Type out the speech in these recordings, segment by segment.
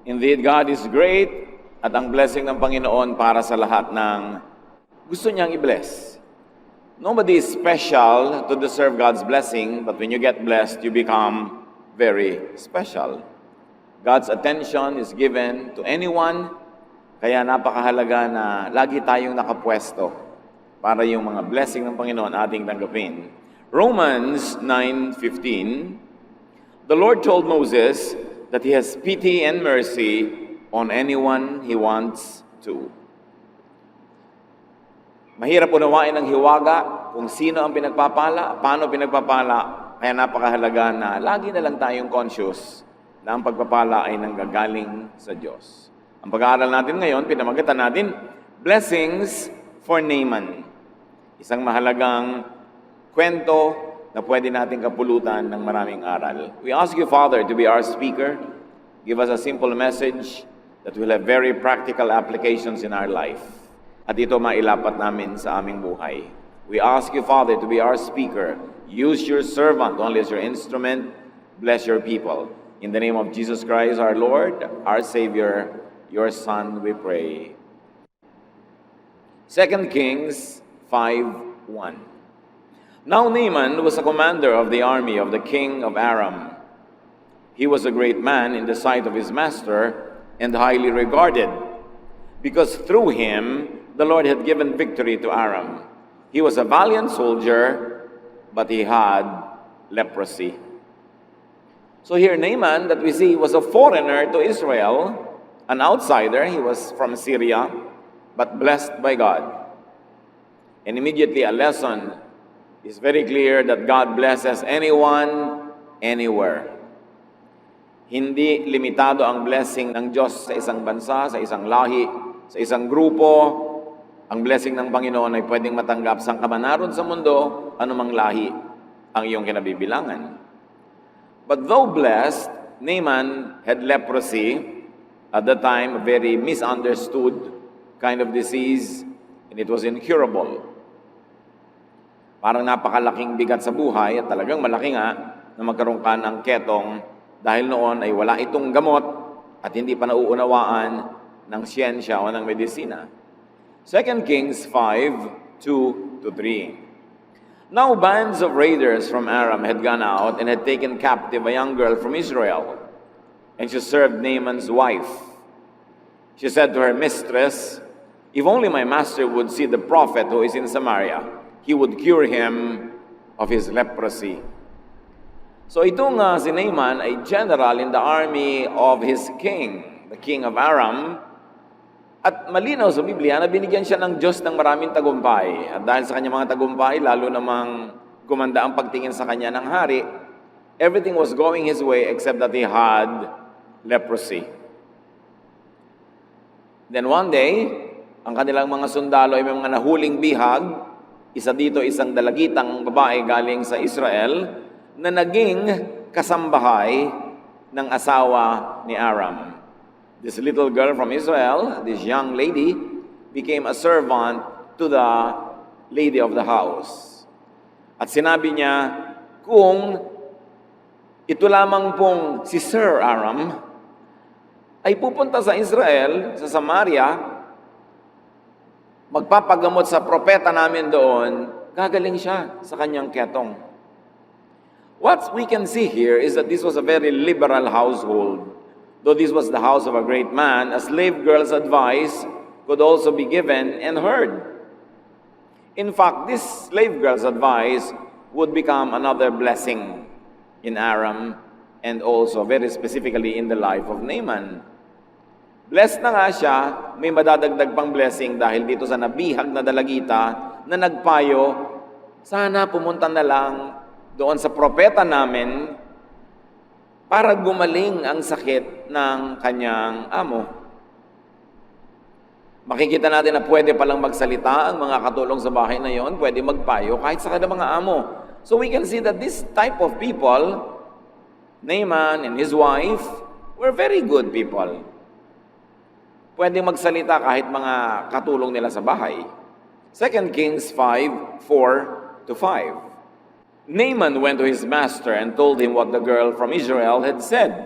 Indeed, God is great at ang blessing ng Panginoon para sa lahat ng gusto niyang i-bless. Nobody is special to deserve God's blessing, but when you get blessed, you become very special. God's attention is given to anyone, kaya napakahalaga na lagi tayong nakapwesto para yung mga blessing ng Panginoon ating tanggapin. Romans 9:15, the Lord told Moses that He has pity and mercy on anyone He wants to. Mahirap unawain ng hiwaga kung sino ang pinagpapala, paano pinagpapala, kaya napakahalaga na lagi na lang tayong conscious na ang pagpapala ay nanggagaling sa Diyos. Ang pag-aaral natin ngayon, pinamagatan natin, Blessings for Naaman. Isang mahalagang kwento na pwede natin kapulutan ng maraming aral. We ask you, Father, to be our speaker. Give us a simple message that will have very practical applications in our life. At ito mailapat namin sa aming buhay. We ask you, Father, to be our speaker. Use your servant only as your instrument. Bless your people. In the name of Jesus Christ, our Lord, our Savior, your Son, we pray. 2 Kings 5:1. Now Naaman was a commander of the army of the king of Aram. He was a great man in the sight of his master and highly regarded, because through him the Lord had given victory to Aram. He was a valiant soldier, but he had leprosy. So here Naaman that we see was a foreigner to Israel, an outsider. He was from Syria, but blessed by God. And immediately a lesson is very clear that God blesses anyone, anywhere. Hindi limitado ang blessing ng Diyos sa isang bansa, sa isang lahi, sa isang grupo. Ang blessing ng Panginoon ay pwedeng matanggap saan ka man naroon sa mundo, anumang lahi ang iyong kinabibilangan. But though blessed, Naaman had leprosy, at the time a very misunderstood kind of disease, and it was incurable. Parang napakalaking bigat sa buhay at talagang malaki nga na magkaroon ka ng ketong dahil noon ay wala itong gamot at hindi pa nauunawaan ng siyensya o ng medisina. 2 Kings 5:2-3. Now bands of raiders from Aram had gone out and had taken captive a young girl from Israel, and she served Naaman's wife. She said to her mistress, "If only my master would see the prophet who is in Samaria, he would cure him of his leprosy." So itong si Naaman ay general in the army of his king, the king of Aram. At malinaw sa Biblia na binigyan siya ng Diyos ng maraming tagumpay. At dahil sa kanyang mga tagumpay, lalo namang gumanda ang pagtingin sa kanya ng hari, everything was going his way except that he had leprosy. Then one day, ang kanilang mga sundalo ay may mga nahuling bihag. Isa dito, isang dalagitang babae galing sa Israel na naging kasambahay ng asawa ni Aram. This little girl from Israel, this young lady, became a servant to the lady of the house. At sinabi niya, kung ito lamang pong si Sir Aram ay pupunta sa Israel, sa Samaria, magpapagamot sa propeta namin doon, gagaling siya sa kanyang ketong. What we can see here is that this was a very liberal household. Though this was the house of a great man, a slave girl's advice could also be given and heard. In fact, this slave girl's advice would become another blessing in Aram and also very specifically in the life of Naaman. Blessed na nga siya, may madadagdag pang blessing dahil dito sa nabihag na dalagita na nagpayo, sana pumunta na lang doon sa propeta namin para gumaling ang sakit ng kanyang amo. Makikita natin na pwede palang magsalita ang mga katulong sa bahay na yon, pwede magpayo kahit sa kanilang mga amo. So we can see that this type of people, Naaman and his wife, were very good people. Pwede magsalita kahit mga katulong nila sa bahay. 2 Kings 5:4-5. Naaman went to his master and told him what the girl from Israel had said.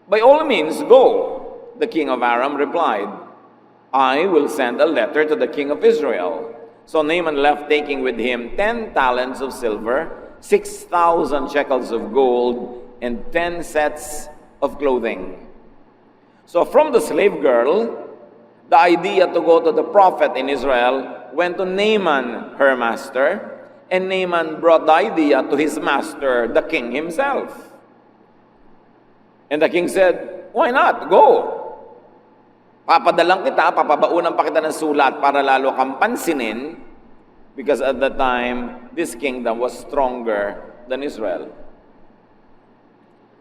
"By all means, go." The king of Aram replied, "I will send a letter to the king of Israel." So Naaman left, taking with him 10 talents of silver, 6,000 shekels of gold, and 10 sets of clothing. So from the slave girl, the idea to go to the prophet in Israel went to Naaman, her master, and Naaman brought the idea to his master, the king himself. And the king said, "Why not? Go. Papadalang kita, papabaunan pa kita ng sulat para lalo kang pansinin," because at that time, this kingdom was stronger than Israel.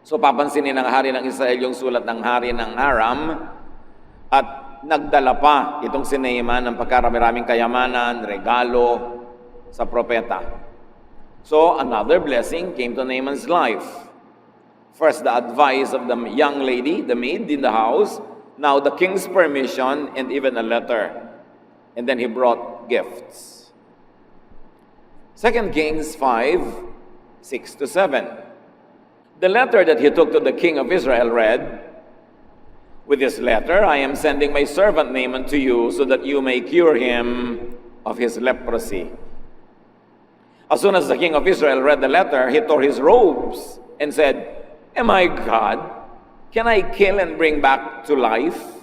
So papansinin ng hari ng Israel yung sulat ng hari ng Aram, at nagdala pa itong si Naaman ng pagkarami-raming kayamanan, regalo sa propeta. So another blessing came to Naaman's life. First, the advice of the young lady, the maid in the house. Now the king's permission and even a letter. And then he brought gifts. 2 Kings 5:6-7. The letter that he took to the king of Israel read, "With this letter I am sending my servant Naaman to you so that you may cure him of his leprosy." As soon as the king of Israel read the letter, he tore his robes and said, "Am I God? Can I kill and bring back to life?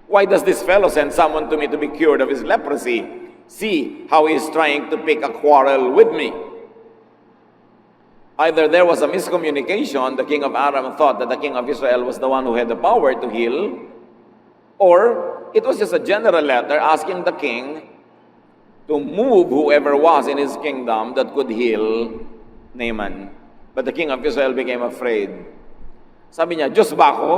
Why does this fellow send someone to me to be cured of his leprosy? See how he is trying to pick a quarrel with me." Either there was a miscommunication, the king of Aram thought that the king of Israel was the one who had the power to heal, or it was just a general letter asking the king to move whoever was in his kingdom that could heal Naaman. But the king of Israel became afraid. Sabi niya, "Diyos ba ako?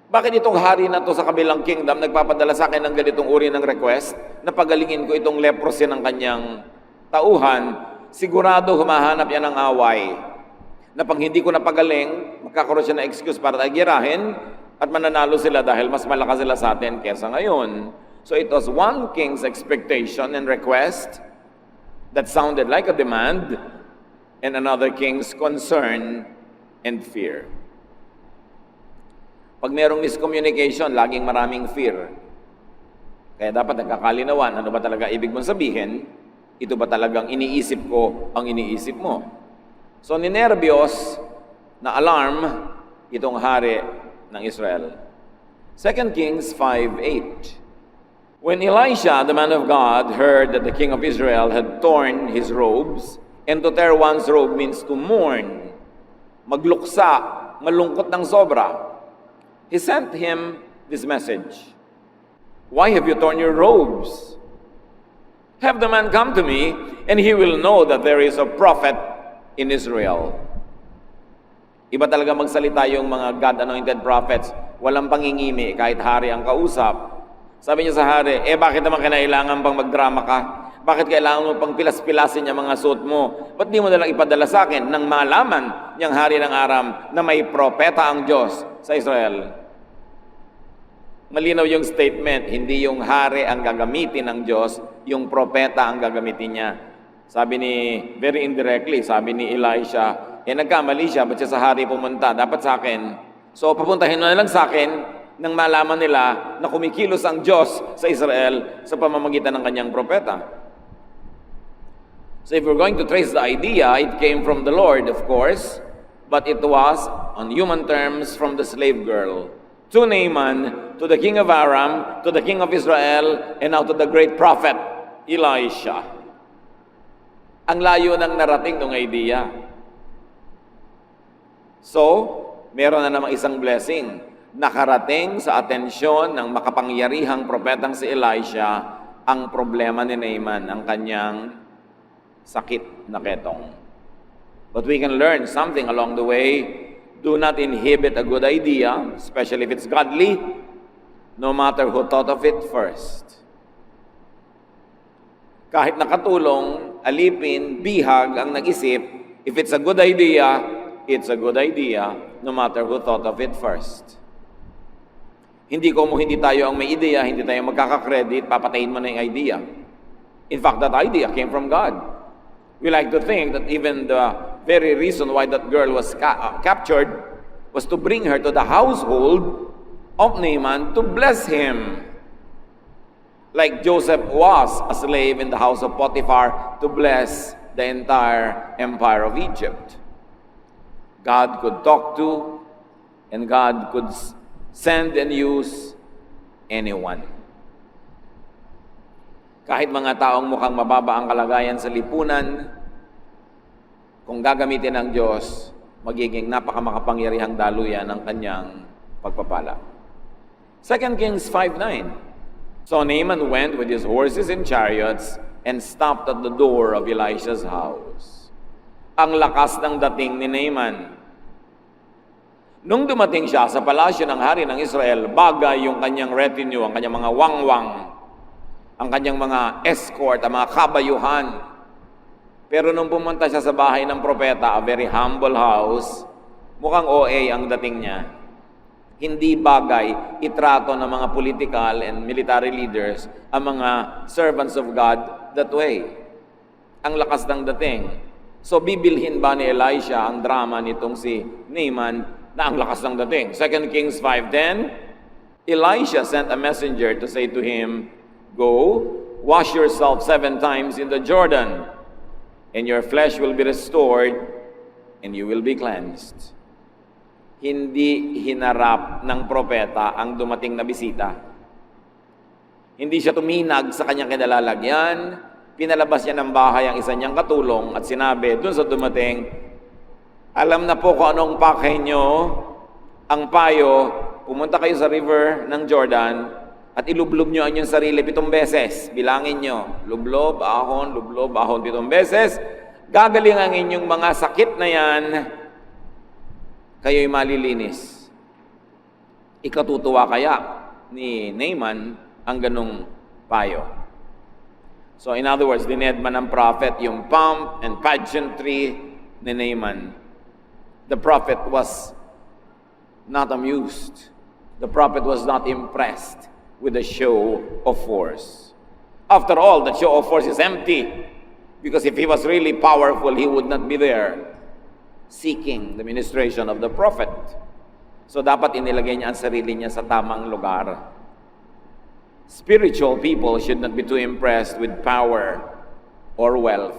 Bakit itong hari na to sa kabilang kingdom nagpapadala sa akin ng ganitong uri ng request na pagalingin ko itong leprosy ng kanyang tauhan? Sigurado humahanap yan ng away. Na pag hindi ko napagaling, magkakaroon siya ng excuse para tagirahin at mananalo sila dahil mas malakas sila sa atin kesa ngayon." So it was one king's expectation and request that sounded like a demand, and another king's concern and fear. Pag merong miscommunication, laging maraming fear. Kaya dapat nagkakalinawan, ano ba talaga ibig mong sabihin? Ito ba talagang iniisip ko ang iniisip mo? So ninervyos na alarm itong hari ng Israel. 2 Kings 5:8. When Elisha, the man of God, heard that the king of Israel had torn his robes, and to tear one's robe means to mourn, magluksa, malungkot ng sobra, he sent him this message. "Why have you torn your robes? Have the man come to me, and he will know that there is a prophet in Israel." Iba talaga magsalita yung mga God-anointed prophets. Walang pangingimi kahit hari ang kausap. Sabi niya sa hari, bakit naman kinailangan pang magdrama ka? Bakit kailangan mo pang pilas-pilasin yung mga suot mo? Ba't di mo nalang ipadala sa akin nang malaman niyang hari ng Aram na may propeta ang Diyos sa Israel? Malinaw yung statement, hindi yung hari ang gagamitin ng Diyos, yung propeta ang gagamitin niya. Sabi ni, very indirectly, sabi ni Elisha, nagkamali siya, ba't siya sa hari pumunta? Dapat sa akin. So papuntahin mo na lang sa akin nang malaman nila na kumikilos ang Diyos sa Israel sa pamamagitan ng kanyang propeta. So if we're going to trace the idea, it came from the Lord, of course, but it was, on human terms, from the slave girl. To Naaman, to the king of Aram, to the king of Israel, and now to the great prophet, Elisha. Ang layo ng narating ng idea. So, meron na namang isang blessing. Nakarating sa atensyon ng makapangyarihang propetang si Elisha ang problema ni Naaman, ang kanyang sakit na ketong. But we can learn something along the way. Do not inhibit a good idea, especially if it's godly, no matter who thought of it first. Kahit nakatulong, alipin, bihag ang nag-isip, if it's a good idea, it's a good idea, no matter who thought of it first. Hindi tayo ang may ideya, hindi tayo magkaka-credit, papatayin mo na yung idea. In fact, that idea came from God. We like to think that even the very reason why that girl was captured was to bring her to the household of Naaman to bless him. Like Joseph was a slave in the house of Potiphar to bless the entire empire of Egypt. God could talk to, and God could send and use anyone. Kahit mga taong mukhang mababa ang kalagayan sa lipunan, kung gagamitin ng Diyos, magiging napakamakapangyarihang daluyan ng kanyang pagpapala. 2 Kings 5:9. So Naaman went with his horses and chariots and stopped at the door of Elisha's house. Ang lakas ng dating ni Naaman. Nung dumating siya sa palasyo ng hari ng Israel, bagay yung kanyang retinue, ang kanyang mga wangwang, ang kanyang mga escort, ang mga kabayuhan. Pero nung pumunta siya sa bahay ng propeta, a very humble house, mukhang OA ang dating niya. Hindi bagay itrato ng mga political and military leaders ang mga servants of God that way. Ang lakas ng dating. So bibilhin ba ni Elisha ang drama nitong si Naaman na ang lakas ng dating? 2 Kings 5:10, Elisha sent a messenger to say to him, "Go, wash yourself 7 times in the Jordan, and your flesh will be restored, and you will be cleansed." Hindi hinarap ng propeta ang dumating na bisita. Hindi siya tuminag sa kanyang kinalalagyan, pinalabas niya ng bahay ang isa niyang katulong at sinabi dun sa dumating, "Alam na po kung anong pakay nyo, ang payo, pumunta kayo sa river ng Jordan at ilublob nyo ang inyong sarili 7 beses. Bilangin nyo, lublob, ahon, 7 beses. Gagaling ang inyong mga sakit na yan, kayo'y malilinis." Ikatutuwa kaya ni Naaman ang ganong payo. So in other words, dined man ng prophet yung pomp and pageantry ni Naaman. The prophet was not amused. The prophet was not impressed with the show of force. After all, the show of force is empty. Because if he was really powerful, he would not be there seeking the ministration of the prophet. So dapat inilagay niya ang sarili niya sa tamang lugar. Spiritual people should not be too impressed with power or wealth.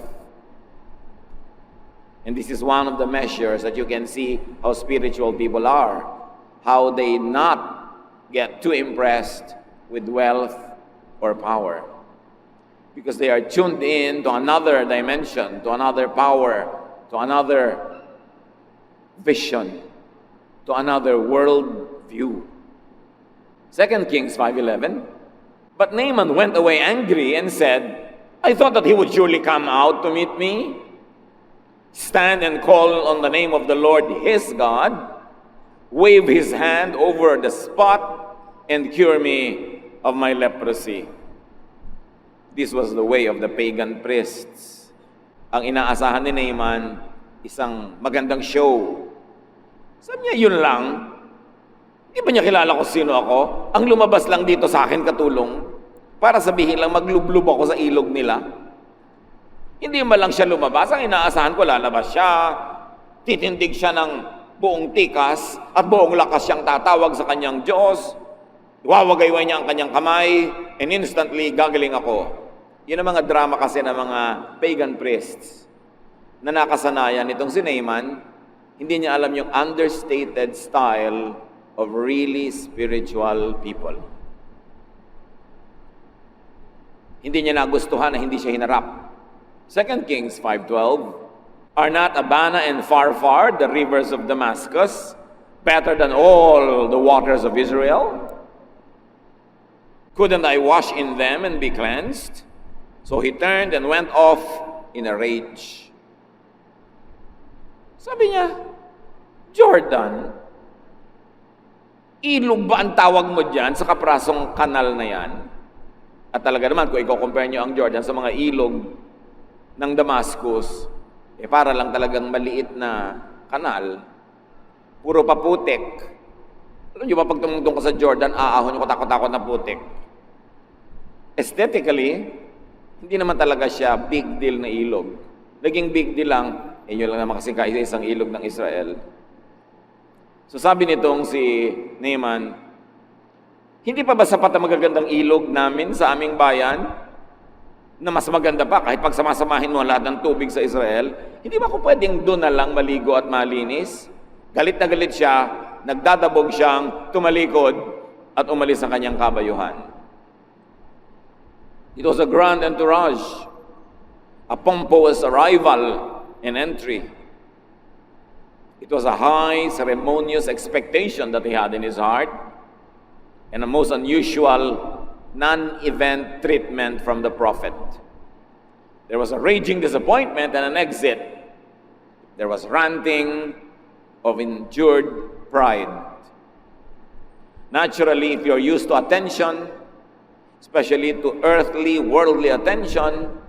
And this is one of the measures that you can see how spiritual people are. How they not get too impressed with wealth or power. Because they are tuned in to another dimension, to another power, to another vision, to another world view. 2 Kings 5:11. But Naaman went away angry and said, "I thought that he would surely come out to meet me, stand and call on the name of the Lord his God, wave his hand over the spot, and cure me of my leprosy." This was the way of the pagan priests. Ang inaasahan ni Naaman, isang magandang show. Sabi niya, yun lang. Di ba niya kilala kung sino ako? Ang lumabas lang dito sa akin katulong para sabihin lang maglublob ako sa ilog nila. Hindi man lang siya lumabas. Ang inaasahan ko, lalabas siya. Titindig siya ng buong tikas at buong lakas siyang tatawag sa kanyang Diyos. Iwawagayway niya ang kanyang kamay and instantly gagaling ako. Yun ang mga drama kasi ng mga pagan priests na nakasanayan nitong si Naaman. Hindi niya alam yung understated style of really spiritual people. Hindi niya nagustuhan na hindi siya hinarap. 2 Kings 5:12, "Are not Abana and Pharpar, the rivers of Damascus, better than all the waters of Israel? Couldn't I wash in them and be cleansed?" So he turned and went off in a rage. Sabi niya, Jordan, ilog ba ang tawag mo dyan sa kaprasong kanal na yan? At talaga naman, kung i-compare nyo ang Jordan sa mga ilog ng Damascus, para lang talagang maliit na kanal, puro paputik. Alam nyo ba, pag tumungtong ka sa Jordan, aahon yung katakot-takot na putik. Aesthetically, hindi naman talaga siya big deal na ilog. Naging big deal lang, yun lang naman kasi kaisa isang ilog ng Israel. So sabi nitong si Naaman, hindi pa ba sapat ang magagandang ilog namin sa aming bayan? Na mas maganda pa kahit pagsamasamahin mo lahat ng tubig sa Israel? Hindi ba ako pwedeng doon na lang maligo at malinis? Galit na galit siya, nagdadabog siyang tumalikod at umalis ang kanyang kabayuhan. It was a grand entourage, a pompous arrival and entry. It was a high, ceremonious expectation that he had in his heart, and a most unusual, non-event treatment from the prophet. There was a raging disappointment and an exit. There was ranting of endured pride. Naturally, if you're used to attention, especially to earthly, worldly attention,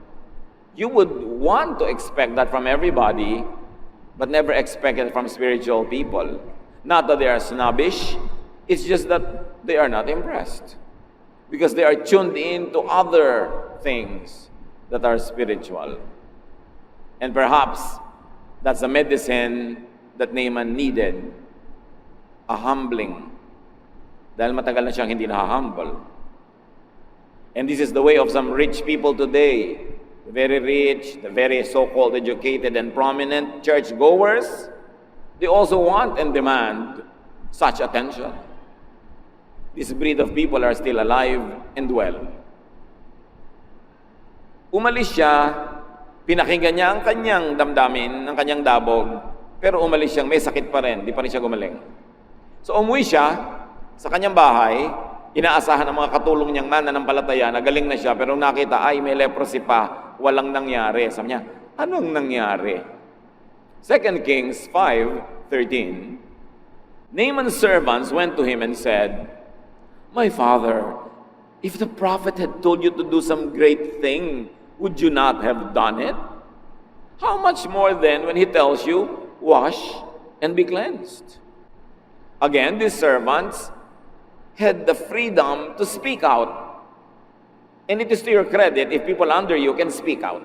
you would want to expect that from everybody, but never expect it from spiritual people. Not that they are snobbish, it's just that they are not impressed. Because they are tuned in to other things that are spiritual. And perhaps that's the medicine that Naaman needed. A humbling. Dahil matagal na siyang hindi na-humble. And this is the way of some rich people today. The very rich, the very so-called educated and prominent churchgoers, they also want and demand such attention. This breed of people are still alive and well. Umalis siya, pinakinggan niya ang kanyang damdamin, ang kanyang dabog, pero umalis siyang may sakit pa rin, di pa rin siya gumaling. So umuwi siya sa kanyang bahay, inaasahan ng mga katulong niyang mananampalataya na galing na siya, pero nakita, ay may leprosy pa, walang nangyari. Sabi niya, anong nangyari? 2 Kings 5:13, Naaman's servants went to him and said, "My father, if the prophet had told you to do some great thing, would you not have done it? How much more then when he tells you, wash and be cleansed?" Again, these servants had the freedom to speak out. And it is to your credit if people under you can speak out.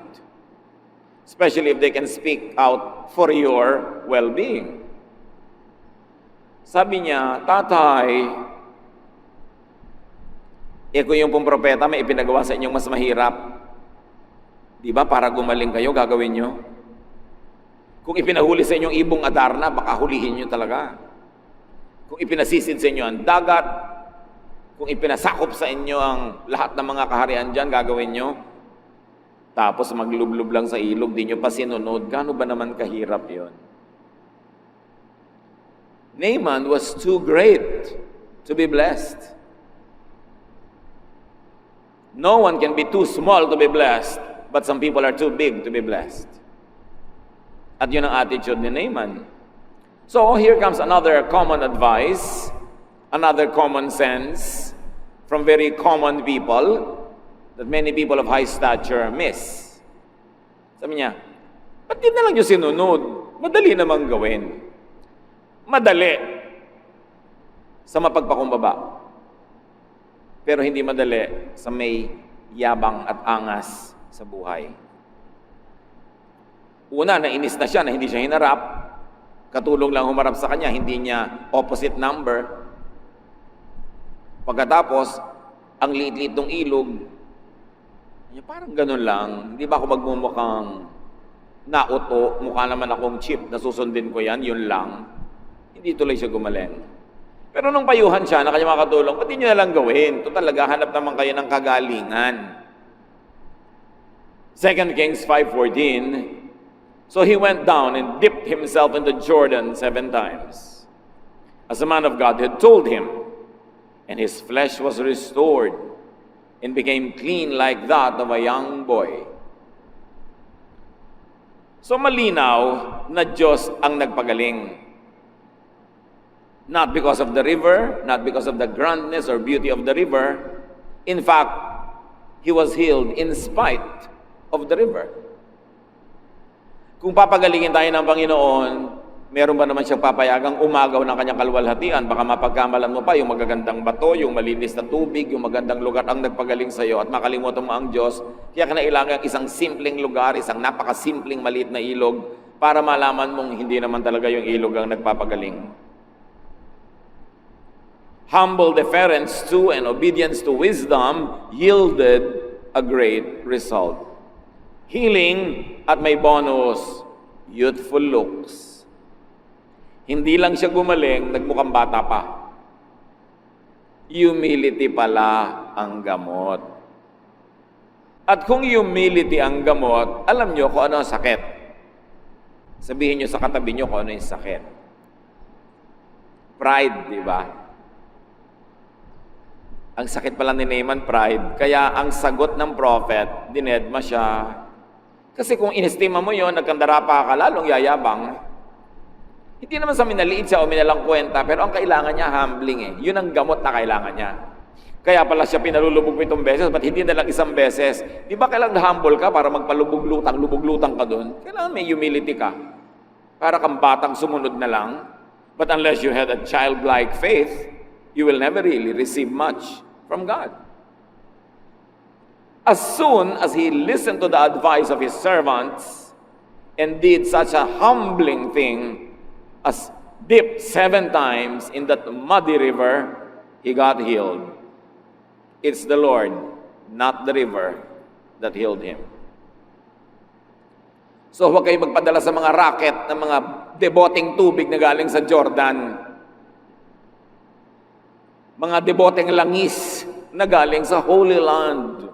Especially if they can speak out for your well-being. Sabi niya, "Tatay, kung yung pong propeta may ipinagawa sa inyong mas mahirap, di ba para gumaling kayo, gagawin nyo? Kung ipinahuli sa inyong ibong Adarna, baka hulihin nyo talaga. Kung ipinasisid sa inyo ang dagat, kung ipinasakop sa inyo ang lahat ng mga kaharian dyan, gagawin nyo. Tapos maglublob lang sa ilog, di nyo pa sinunod. Gaano ba naman kahirap yon?" Naaman was too great to be blessed. No one can be too small to be blessed, but some people are too big to be blessed. At yun ang attitude ni Naaman. So here comes another common advice, another common sense from very common people that many people of high stature miss. Sabi niya, ba't di na lang yung sinunod? Madali namang gawin. Madali sa mapagpakumbaba. Pero hindi madali sa may yabang at angas sa buhay. Una, nainis na siya na hindi siya hinarap. Katulong lang humarap sa kanya, hindi niya opposite number. Pagkatapos, ang liit-liit ng ilog, parang ganun lang. Hindi ba ako magmumukhang nauto, mukha naman akong chip, nasusundin ko yan, yun lang. Hindi tuloy siya gumaling. Pero nung payuhan siya na kanyang makatulong, pati nyo na lang gawin. Ito talaga, hanap naman kayo ng kagalingan. 2 Kings 5:14, so he went down and dipped himself into Jordan 7 times, as the man of God had told him, and his flesh was restored and became clean like that of a young boy. So malinaw na Diyos ang nagpagaling. Not because of the river, not because of the grandness or beauty of the river. In fact, he was healed in spite of the river. Kung papagalingin tayo ng Panginoon, meron ba naman siyang papayagang umagaw ng kanyang kalwalhatian? Baka mapagkamalan mo pa yung magagandang bato, yung malinis na tubig, yung magandang lugar ang nagpagaling sa iyo at makalimutan mo ang Diyos. Kaya kinailangan isang simpleng lugar, isang napakasimpleng maliit na ilog para malaman mong hindi naman talaga yung ilog ang nagpapagaling. Humble deference to and obedience to wisdom yielded a great result. Healing at may bonus, youthful looks. Hindi lang siya gumaling, nagmukhang bata pa. Humility pala ang gamot. At kung humility ang gamot, alam nyo kung ano ang sakit. Sabihin nyo sa katabi nyo kung ano yung sakit. Pride, di ba? Ang sakit pala ni Naaman, pride. Kaya ang sagot ng prophet, dinedma siya. Kasi kung inestima mo yon, nagkandara pa ka, lalong yayabang. Hindi naman sa minaliit siya o minalang kwenta, pero ang kailangan niya, humbling eh. Yun ang gamot na kailangan niya. Kaya pala siya pinalulubog 7 beses, ba't hindi na lang 1 beses? Di ba kailangan humble ka para lubog-lutang ka doon? Kailangan may humility ka. Para kang batang sumunod na lang. But unless you had a childlike faith, you will never really receive much from God. As soon as he listened to the advice of his servants and did such a humbling thing as dipped 7 times in that muddy river, he got healed. It's the Lord, not the river, that healed him. So huwag kayong magpadala sa mga racket ng mga deboteng tubig na galing sa Jordan. Mga deboteng langis na galing sa Holy Land.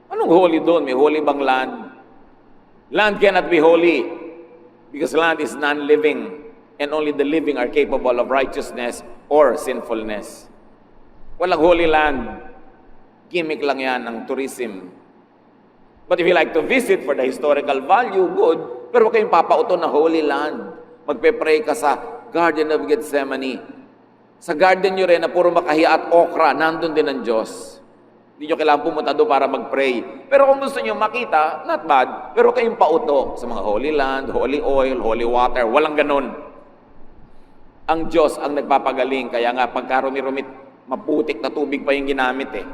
Anong holy doon? May holy bang land? Land cannot be holy because land is non-living and only the living are capable of righteousness or sinfulness. Walang holy land. Gimmick lang yan ng tourism. But if you like to visit for the historical value, good. Pero huwag kayong papauto na holy land. Magpe-pray ka sa Garden of Gethsemane. Sa garden nyo rin na puro makahiya at okra, nandun din ang Diyos. Hindi nyo kailangan pumunta doon para mag-pray. Pero kung gusto nyo makita, not bad. Pero kayong pauto sa mga holy land, holy oil, holy water. Walang ganun. Ang Diyos ang nagpapagaling. Kaya nga, pagkarumi-rumit, maputik na tubig pa yung ginamit eh.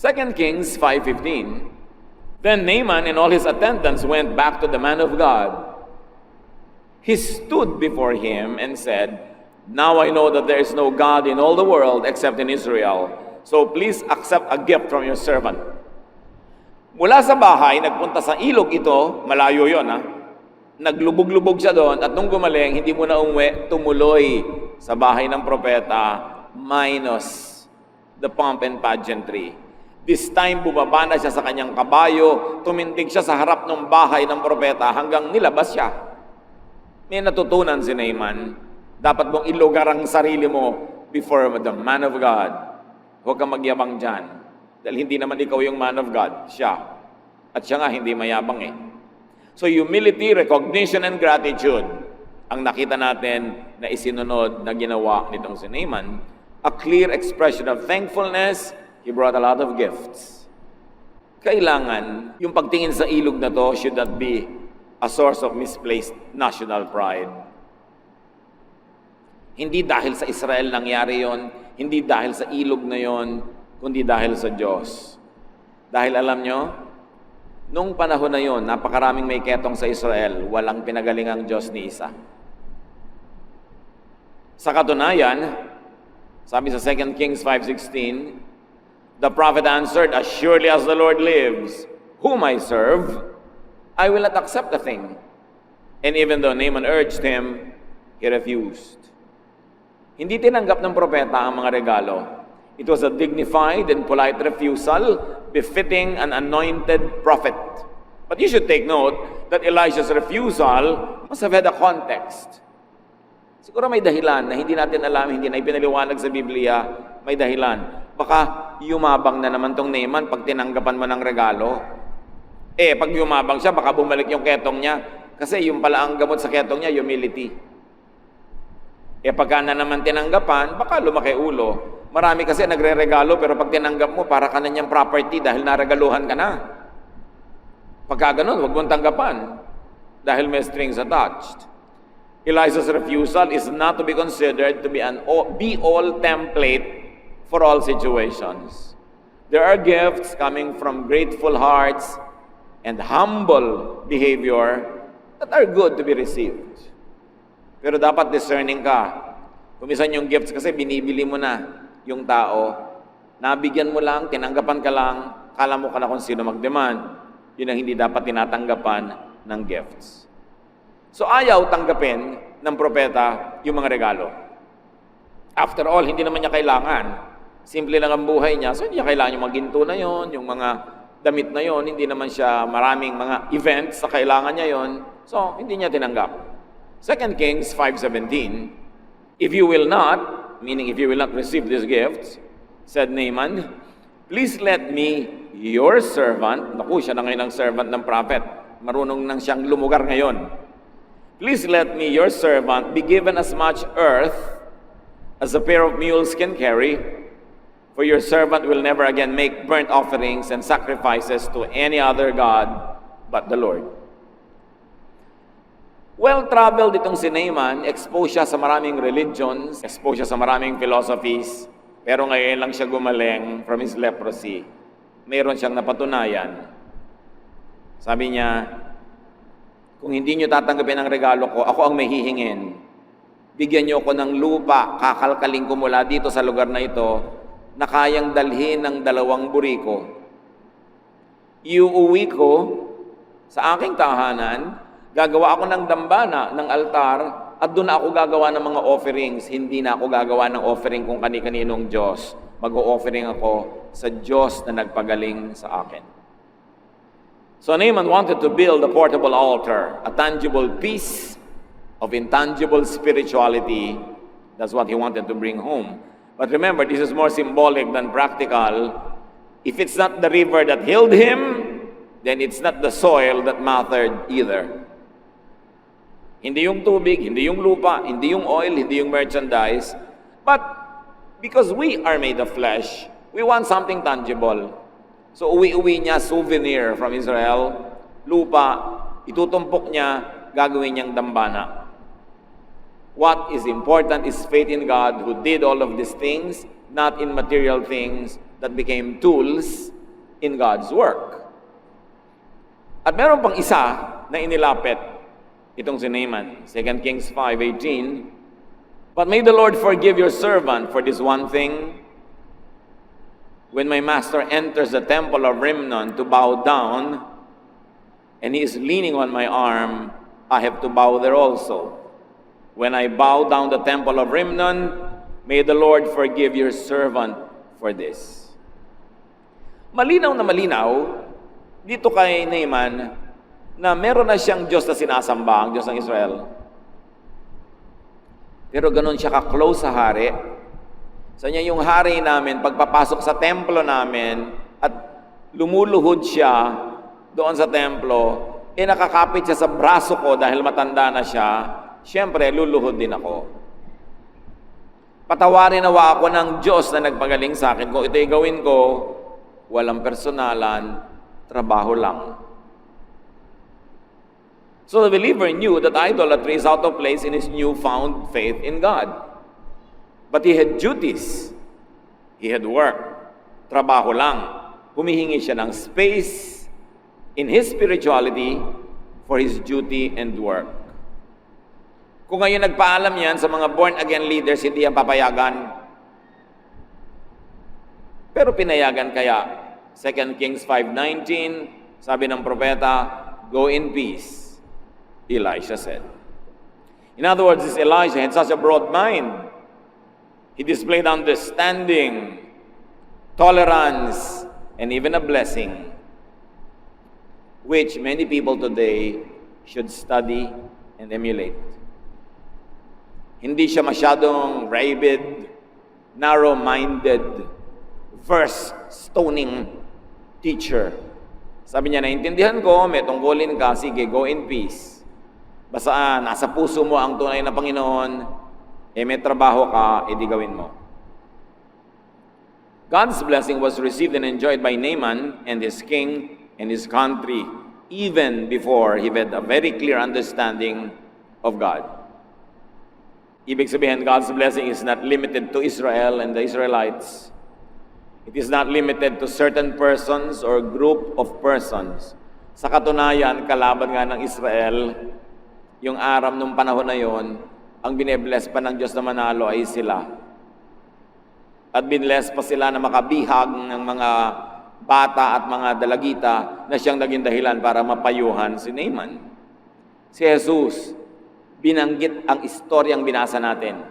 2 Kings 5:15. Then Naaman and all his attendants went back to the man of God. He stood before him and said, "Now I know that there is no God in all the world except in Israel. So please accept a gift from your servant." Mula sa bahay, nagpunta sa ilog ito, malayo yon ha. Naglubog-lubog siya doon at nung gumaling, hindi mo na umuwi, tumuloy sa bahay ng propeta minus the pomp and pageantry. This time, bumaba na siya sa kanyang kabayo, tumindig siya sa harap ng bahay ng propeta hanggang nilabas siya. May natutunan si Naaman. Dapat mong ilugar ang sarili mo before the man of God. Huwag kang magyabang dyan. Dahil hindi naman ikaw yung man of God, siya. At siya nga hindi mayabang eh. So humility, recognition, and gratitude ang nakita natin na isinunod na ginawa nitong si Naaman. A clear expression of thankfulness. He brought a lot of gifts. Kailangan, yung pagtingin sa ilog na to should not be a source of misplaced national pride. Hindi dahil sa Israel nangyari yon, hindi dahil sa ilog na yon, kundi dahil sa Diyos. Dahil alam nyo, nung panahon na yon, napakaraming may ketong sa Israel, walang pinagaling ang Diyos ni isa. Sa katunayan, sabi sa 2 Kings 5:16, the prophet answered, "As surely as the Lord lives, whom I serve, I will not accept the thing." And even though Naaman urged him, he refused. Hindi tinanggap ng propeta ang mga regalo. It was a dignified and polite refusal befitting an anointed prophet. But you should take note that Elijah's refusal must have had a context. Siguro may dahilan na hindi natin alam, hindi na ipinaliwanag sa Biblia, may dahilan. Baka yumabang na naman tong Naaman pag tinanggapan mo ng regalo. Pag yumabang siya, baka bumalik yung ketong niya. Kasi yung pala ang gamot sa ketong niya, humility. Pagka na naman tinanggapan, baka lumaki ulo. Marami kasi nagre-regalo, pero pag tinanggap mo, para ka na niyang property dahil naregaluhan ka na. Pagka ganun, huwag mong tanggapan dahil may strings attached. Elijah's refusal is not to be considered to be an be-all template for all situations. There are gifts coming from grateful hearts and humble behavior that are good to be received. Pero dapat discerning ka. Kumisan yung gifts kasi binibili mo na yung tao. Nabigyan mo lang, tinanggapan ka lang, kala mo ka na kung sino mag-demand. Yun ang hindi dapat tinatanggapan ng gifts. So ayaw tanggapin ng propeta yung mga regalo. After all, hindi naman niya kailangan. Simple lang ang buhay niya. So hindi niya kailangan yung mga ginto na yon, yung mga damit na yon. Hindi naman siya maraming mga events sa kailangan niya yon. So hindi niya tinanggap. 2 Kings 5:17, if you will not, meaning if you will not receive these gifts, said Naaman, please let me, your servant, naku, siya na ngayon ang servant ng prophet, marunong nang siyang lumugar ngayon. Please let me, your servant, be given as much earth as a pair of mules can carry, for your servant will never again make burnt offerings and sacrifices to any other god but the Lord. Well-traveled itong si Naaman, exposed siya sa maraming religions, exposed siya sa maraming philosophies, pero ngayon lang siya gumaling from his leprosy. Meron siyang napatunayan. Sabi niya, kung hindi niyo tatanggapin ang regalo ko, ako ang may hihingin. Bigyan niyo ako ng lupa, kakalkaling ko mula dito sa lugar na ito, na kayang dalhin ng 2 buriko. Iuuwi ko sa aking tahanan, gagawa ako ng dambana, ng altar, at doon ako gagawa ng mga offerings. Hindi na ako gagawa ng offering kung kani-kaninong Diyos. Mag-o-offering ako sa Diyos na nagpagaling sa akin. So Naaman wanted to build a portable altar, a tangible piece of intangible spirituality. That's what he wanted to bring home. But remember, this is more symbolic than practical. If it's not the river that healed him, then it's not the soil that mattered either. Hindi yung tubig, hindi yung lupa, hindi yung oil, hindi yung merchandise. But because we are made of flesh, we want something tangible. So uwi-uwi niya souvenir from Israel, lupa, itutumpok niya, gagawin niyang dambana. What is important is faith in God who did all of these things, not in material things that became tools in God's work. At meron pang isa na inilapit itong si Naaman, 2 Kings 5:18, but may the Lord forgive your servant for this one thing. When my master enters the temple of Rimmon to bow down, and he is leaning on my arm, I have to bow there also. When I bow down the temple of Rimmon, may the Lord forgive your servant for this. Malinaw na malinaw dito kay Naaman na meron na siyang Diyos na sinasamba, ang Diyos ng Israel. Pero ganun siya ka-close sa hari. Sa niya yung hari namin, pagpapasok sa templo namin at lumuluhod siya doon sa templo, nakakapit siya sa braso ko dahil matanda na siya, siyempre luluhod din ako. Patawarin nawa ako ng Diyos na nagpagaling sa akin. Kung ito'y gawin ko, walang personalan, trabaho lang. So the believer knew that idolatry is out of place in his newfound faith in God. But he had duties. He had work. Trabaho lang. Humihingi siya ng space in his spirituality for his duty and work. Kung ngayon nagpaalam yan sa mga born-again leaders, hindi yan papayagan. Pero pinayagan kaya. 2 Kings 5:19, sabi ng propeta, go in peace. Elisha said. In other words, this Elisha had such a broad mind. He displayed understanding, tolerance, and even a blessing, which many people today should study and emulate. Hindi siya masyadong rabid, narrow-minded, verse-stoning teacher. Sabi niya, naintindihan ko, may tungkulin ka, sige, go in peace. Basta nasa puso mo ang tunay na Panginoon, may trabaho ka, edi gawin mo. God's blessing was received and enjoyed by Naaman and his king and his country, even before he had a very clear understanding of God. Ibig sabihin, God's blessing is not limited to Israel and the Israelites. It is not limited to certain persons or group of persons. Sa katunayan, kalaban nga ng Israel, yung Aram nung panahon na yon, ang binebless pa ng Diyos na manalo ay sila. At binless pa sila na makabihag ng mga bata at mga dalagita na siyang naging dahilan para mapayuhan si Naaman. Si Jesus, binanggit ang istoryang binasa natin.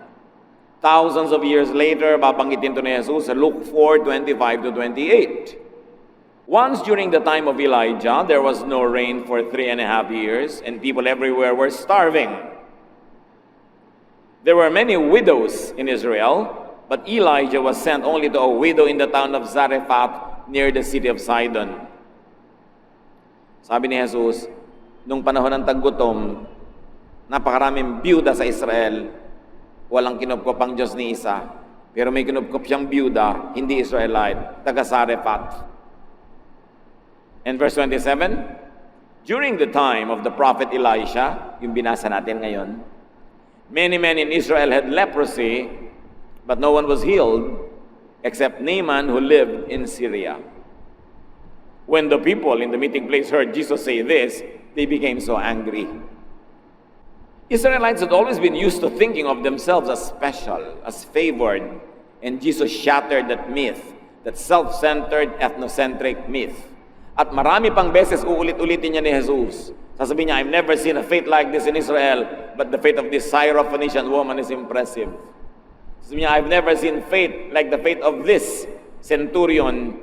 Thousands of years later, babanggitin ito ni Jesus sa Luke 4:25-28. Once during the time of Elijah, there was no rain for 3.5 years, and people everywhere were starving. There were many widows in Israel, but Elijah was sent only to a widow in the town of Zarephath near the city of Sidon. Sabi ni Jesus, nung panahon ng taggutom, napakaraming byuda sa Israel, walang kinupkop ang Diyos ni isa, pero may kinupkop siyang byuda, hindi Israelite, taga Zarephath. And verse 27, during the time of the prophet Elisha, yung binasa natin ngayon, many men in Israel had leprosy, but no one was healed except Naaman who lived in Syria. When the people in the meeting place heard Jesus say this, they became so angry. Israelites had always been used to thinking of themselves as special, as favored, and Jesus shattered that myth, that self-centered, ethnocentric myth. At marami pang beses uulit-ulitin niya ni Jesus. Sasabihin niya, I've never seen a faith like this in Israel, but the faith of this Syrophoenician woman is impressive. Sasabihin niya, I've never seen faith like the faith of this centurion.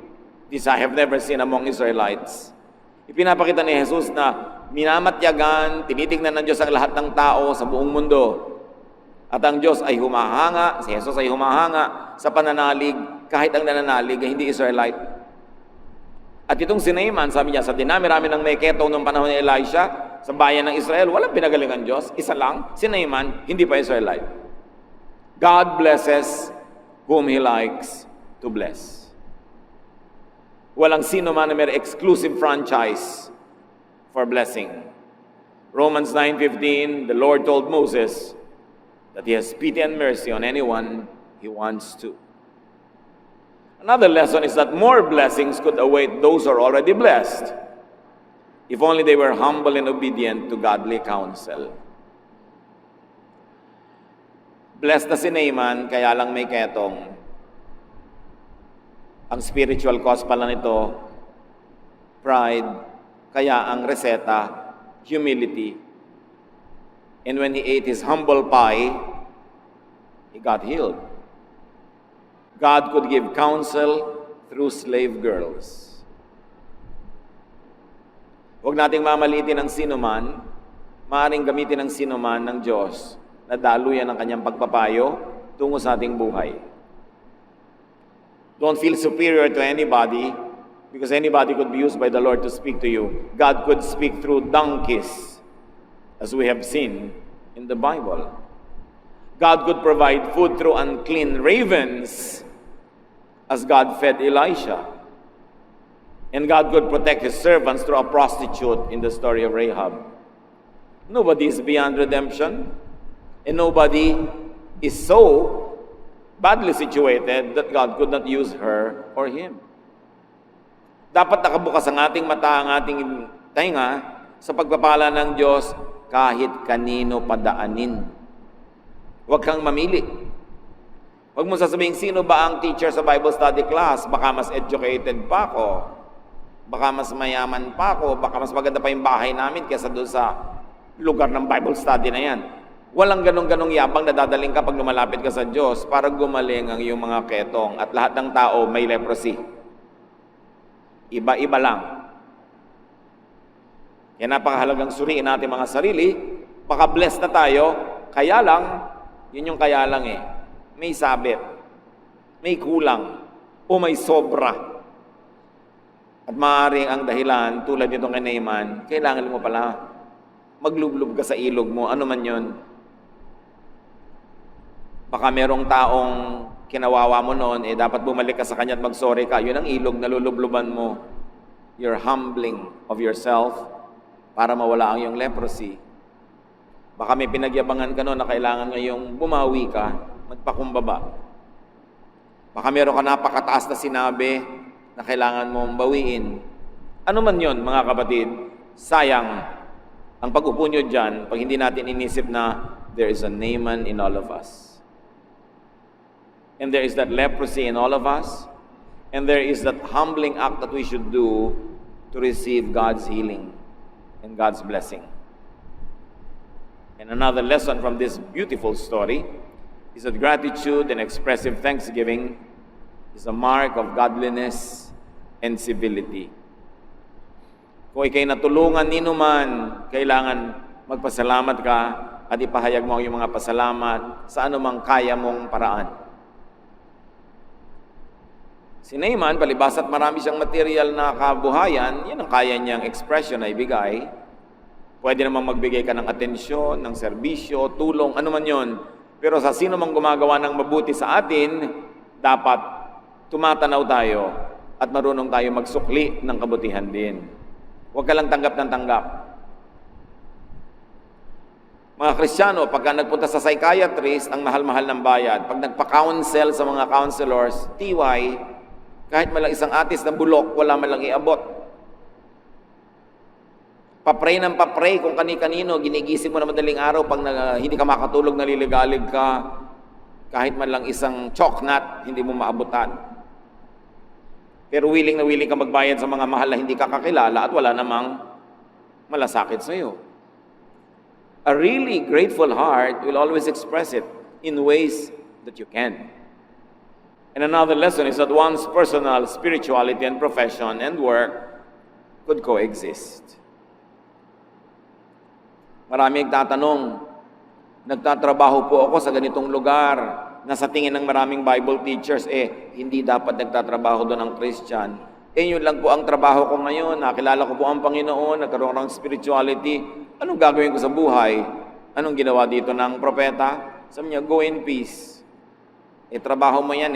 This I have never seen among Israelites. Ipinapakita ni Jesus na minamatyagan, tinitignan ng Diyos ang lahat ng tao sa buong mundo. At ang Diyos ay humahanga, si Jesus ay humahanga sa pananalig, kahit ang nananalig ay hindi Israelite. At itong si Naaman, sabi niya, sa dinami-rami ng may ketong noong panahon ni Elisha, sa bayan ng Israel, walang pinagalingan Diyos. Isa lang, si Naaman, hindi pa Israelite. God blesses whom He likes to bless. Walang sino man na may exclusive franchise for blessing. Romans 9:15, the Lord told Moses that He has pity and mercy on anyone He wants to. Another lesson is that more blessings could await those who are already blessed, if only they were humble and obedient to godly counsel. Blessed na si Naaman, kaya lang may ketong. Ang spiritual cause pala nito, pride, kaya ang reseta, humility. And when he ate his humble pie, he got healed. God could give counsel through slave girls. Huwag nating mamalitin ang sinuman, maaaring gamitin ang sinuman ng Diyos na daluyan ang kanyang pagpapayo tungo sa ating buhay. Don't feel superior to anybody because anybody could be used by the Lord to speak to you. God could speak through donkeys, as we have seen in the Bible. God could provide food through unclean ravens, as God fed Elisha. And God could protect His servants through a prostitute in the story of Rahab. Nobody is beyond redemption, and nobody is so badly situated that God could not use her or him. Dapat nakabukas ang ating mata, ang ating tainga sa pagpapala ng Diyos kahit kanino padaanin. Huwag kang mamili. Huwag mo sasabihin, sino ba ang teacher sa Bible study class? Baka mas educated pa ako. Baka mas mayaman pa ako. Baka mas maganda pa yung bahay namin kaysa doon sa lugar ng Bible study na yan. Walang ganong-ganong yabang na dadaling ka pag lumalapit ka sa Diyos para gumaling ang iyong mga ketong at lahat ng tao may leprosy. Iba-iba lang. Kaya napakahalagang suriin natin mga sarili. Baka blessed na tayo, kaya lang, yun yung kaya lang eh. May sabit, may kulang, o may sobra. At maaaring ang dahilan, tulad nitong kay Naaman, kailangan mo pala maglublob ka sa ilog mo, ano man yun. Baka merong taong kinawawa mo noon, dapat bumalik ka sa kanya at mag-sorry ka. Yun ang ilog na lulubluban mo. You're humbling of yourself para mawala ang iyong leprosy. Baka may pinagyabangan ka noon na kailangan ngayong bumawi ka, magpakumbaba. Baka meron ka napakataas na sinabi na kailangan mong bawiin. Ano man yon, mga kapatid, sayang ang pag-upo nyo dyan pag hindi natin inisip na there is a Naaman in all of us. And there is that leprosy in all of us. And there is that humbling act that we should do to receive God's healing and God's blessing. And another lesson from this beautiful story is that gratitude and expressive thanksgiving is a mark of godliness and civility. Kung ikay natulungan nino man, kailangan magpasalamat ka at ipahayag mo ang iyong mga pasalamat sa anumang kaya mong paraan. Si Naaman, palibas at marami siyang material na kabuhayan, yan ang kaya niyang expression na ibigay. Pwede namang magbigay ka ng atensyon, ng serbisyo, tulong, ano man yon. Pero sa sino mang gumagawa ng mabuti sa atin, dapat tumatanaw tayo at marunong tayo magsukli ng kabutihan din. Huwag ka lang tanggap ng tanggap. Mga Kristiyano, pagka nagpunta sa psychiatrist, ang mahal-mahal ng bayad. Pag nagpa-counsel sa mga counselors, TY, kahit malang isang atis ng bulok, wala malang iabot. Papray ng papray kung kani-kanino, ginigising mo na madaling araw pag hindi ka makatulog, naliligalig ka, kahit man lang isang choknat, hindi mo maabutan. Pero willing na willing ka magbayad sa mga mahal na hindi ka kakilala at wala namang malasakit sa iyo. A really grateful heart will always express it in ways that you can. And another lesson is that one's personal spirituality and profession and work could coexist. Marami nagtatanong, nagtatrabaho po ako sa ganitong lugar, nasa tingin ng maraming Bible teachers, hindi dapat nagtatrabaho doon ang Christian. Yun lang po ang trabaho ko ngayon, nakilala ko po ang Panginoon, nagkaroon ng spirituality. Anong gagawin ko sa buhay? Anong ginawa dito ng propeta? Sabi niya, go in peace. Trabaho mo yan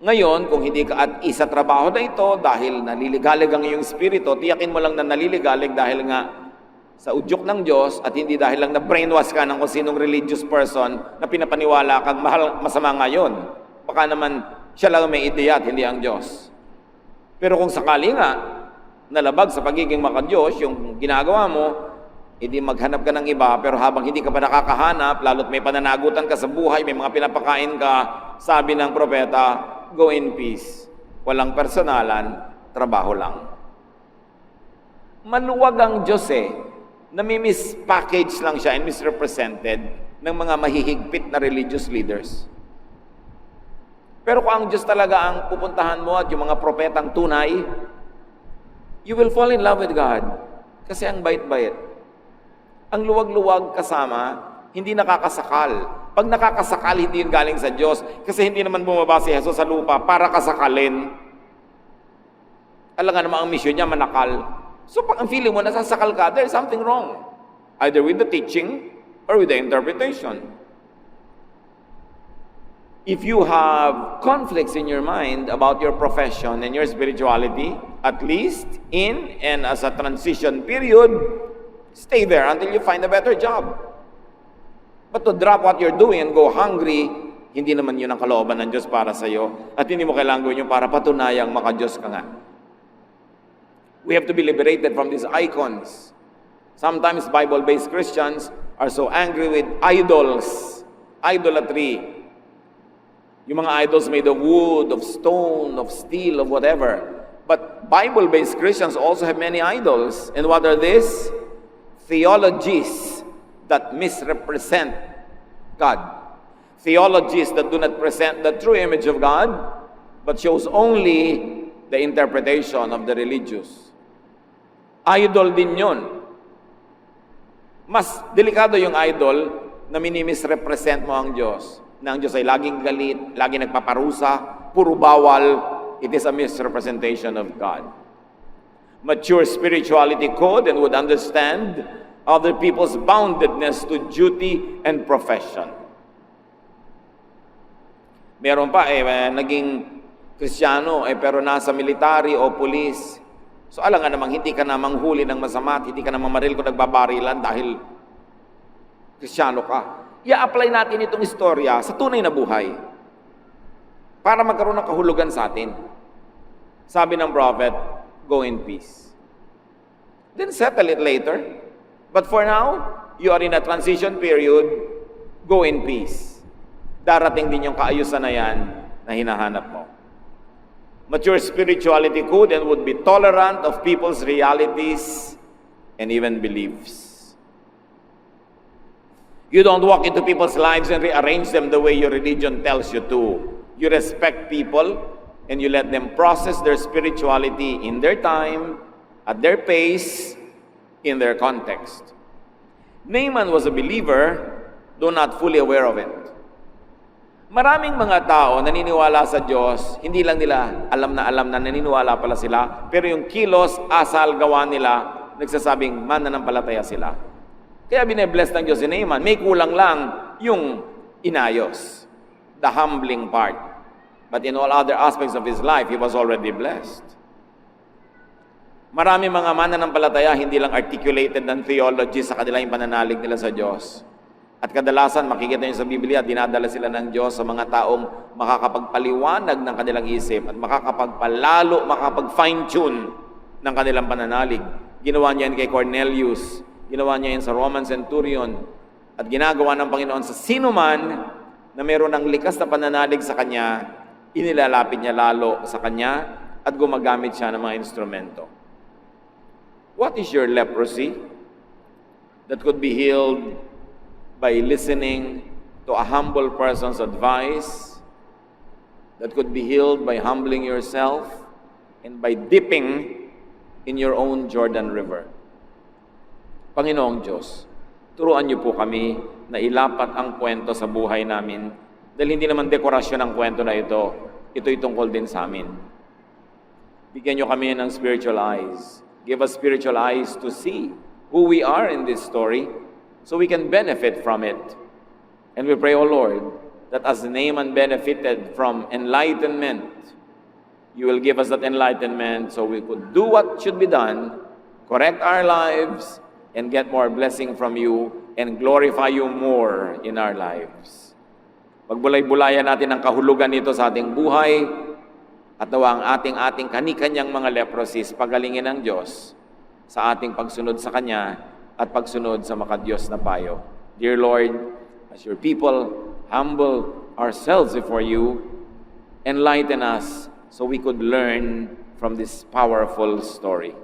Ngayon, kung hindi ka at isa trabaho na ito, dahil naliligalig ang iyong spirito, tiyakin mo lang na naliligalig dahil nga sa udyok ng Diyos at hindi dahil lang na-brainwash ka ng kung sinong religious person na pinapaniwala kang masama ngayon. Baka naman siya lang may ideya at hindi ang Diyos. Pero kung sakali nga, nalabag sa pagiging maka-Diyos, yung ginagawa mo, hindi maghanap ka ng iba, pero habang hindi ka pa nakakahanap, lalo't may pananagutan ka sa buhay, may mga pinapakain ka, sabi ng propeta, go in peace. Walang personalan, trabaho lang. Maluwag ang Diyos nami-mispackage lang siya and misrepresented ng mga mahihigpit na religious leaders. Pero kung ang Diyos talaga ang pupuntahan mo at yung mga propetang tunay, you will fall in love with God. Kasi ang bait-bait. Ang luwag-luwag kasama, hindi nakakasakal. Pag nakakasakal, hindi yun galing sa Diyos. Kasi hindi naman bumaba si Jesus sa lupa para kasakalin. Alam nga naman ang mission niya, manakal. So pag ang feeling mo, nasasakal ka, there's something wrong. Either with the teaching or with the interpretation. If you have conflicts in your mind about your profession and your spirituality, at least in and as a transition period, stay there until you find a better job. But to drop what you're doing and go hungry, hindi naman yun ang kalooban ng Diyos para sa iyo. At hindi mo kailangan gawin yun para patunayang maka-Diyos ka nga. We have to be liberated from these icons. Sometimes Bible-based Christians are so angry with idols, idolatry. Yung mga idols made of wood, of stone, of steel, of whatever. But Bible-based Christians also have many idols. And what are these? Theologies that misrepresent God. Theologies that do not present the true image of God, but shows only the interpretation of the religious. Idol din yun. Mas delikado yung idol na minimisrepresent mo ang Diyos. Na ang Diyos ay laging galit, laging nagpaparusa, puro bawal. It is a misrepresentation of God. Mature spirituality could and would understand other people's boundedness to duty and profession. Meron pa naging Kristiyano pero nasa military o police. So alam nga namang hindi ka na manghuli ng masama at hindi ka na mamaril kung nagbabarilan dahil Kristiyano ka. I-apply natin itong istorya sa tunay na buhay para magkaroon ng kahulugan sa atin. Sabi ng prophet, go in peace. Then settle it later. But for now, you are in a transition period, go in peace. Darating din yung kaayusan na yan na hinahanap mo. Mature spirituality could and would be tolerant of people's realities and even beliefs. You don't walk into people's lives and rearrange them the way your religion tells you to. You respect people and you let them process their spirituality in their time, at their pace, in their context. Naaman was a believer, though not fully aware of it. Maraming mga tao naniniwala sa Diyos, hindi lang nila alam na naniniwala pala sila, pero yung kilos, asal, gawa nila, nagsasabing mananampalataya sila. Kaya bine-bless ng Diyos si Naaman. May kulang lang yung inayos, the humbling part. But in all other aspects of his life, he was already blessed. Marami mga mananampalataya, hindi lang articulated ng theology sa kanilang pananalig nila sa Diyos. At kadalasan, makikita niyo sa Biblia, dinadala sila ng Diyos sa mga taong makakapagpaliwanag ng kanilang isip at makakapag-fine-tune ng kanilang pananalig. Ginawa niya yan kay Cornelius, ginawa niya yan sa Roman centurion, at ginagawa ng Panginoon sa sino man na meron ng likas na pananalig sa Kanya, inilalapit niya lalo sa Kanya at gumagamit siya ng mga instrumento. What is your leprosy that could be healed by listening to a humble person's advice, that could be healed by humbling yourself and by dipping in your own Jordan River? Panginoong Diyos, turuan niyo po kami na ilapat ang kwento sa buhay namin dahil hindi naman dekorasyon ang kwento na ito. Ito'y tungkol din sa amin. Bigyan niyo kami ng spiritual eyes. Give us spiritual eyes to see who we are in this story so we can benefit from it. And we pray, O Lord, that as Naaman benefited from enlightenment, you will give us that enlightenment so we could do what should be done, correct our lives, and get more blessing from you and glorify you more in our lives. Pagbulay-bulayan natin ang kahulugan nito sa ating buhay at nawa ang ating kani-kanyang mga leprosies pagalingin ng Diyos sa ating pagsunod sa Kanya at pagsunod sa makadiyos na payo. Dear Lord, as your people humble ourselves before you, enlighten us so we could learn from this powerful story.